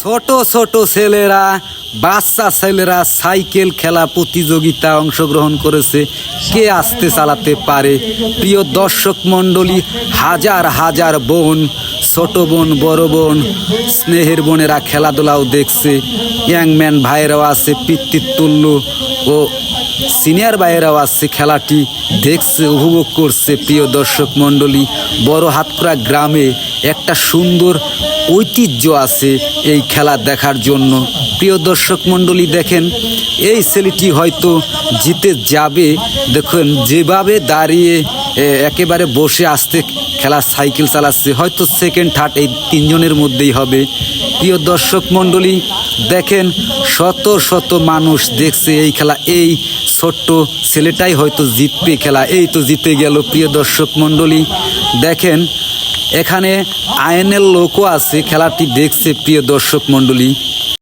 ছোট ছোট ছেলেরা, বাচ্চা ছেলেরা সাইকেল খেলা প্রতিযোগিতা অংশগ্রহণ করেছে। কে আস্তে চালাতে পারে? প্রিয় দর্শক মণ্ডলী, হাজার হাজার বোন, ছোট বোন, বড় বোন, স্নেহের বোনেরা খেলাধুলাও দেখছে। ইয়াংম্যান ভাইয়েরাও আছে, পিতৃতুল্য ও সিনিয়র ভাইয়েরাও আছে, খেলাটি দেখছে, উপভোগ করছে। প্রিয় দর্শক মণ্ডলী, বড় হাতকড়া গ্রামে একটা সুন্দর ঐতিহ্য আছে এই খেলা দেখার জন্য। প্রিয় দর্শক মণ্ডলী, দেখেন এই ছেলেটি হয়তো জিতে যাবে। দেখুন যেভাবে দাঁড়িয়ে একেবারে বসে আসতে খেলা সাইকেল চালাচ্ছে, হয়তো সেকেন্ড থার্ড এই তিনজনের মধ্যেই হবে। প্রিয় দর্শক মণ্ডলী, দেখেন শত শত মানুষ দেখছে এই খেলা। এই ছোট্ট ছেলেটাই হয়তো জিতবে খেলা। এই তো জিতে গেল। প্রিয় দর্শক মণ্ডলী, দেখেন এখানে আইনের লোকও আছে, খেলাটি দেখছে। প্রিয় দর্শক মণ্ডলী।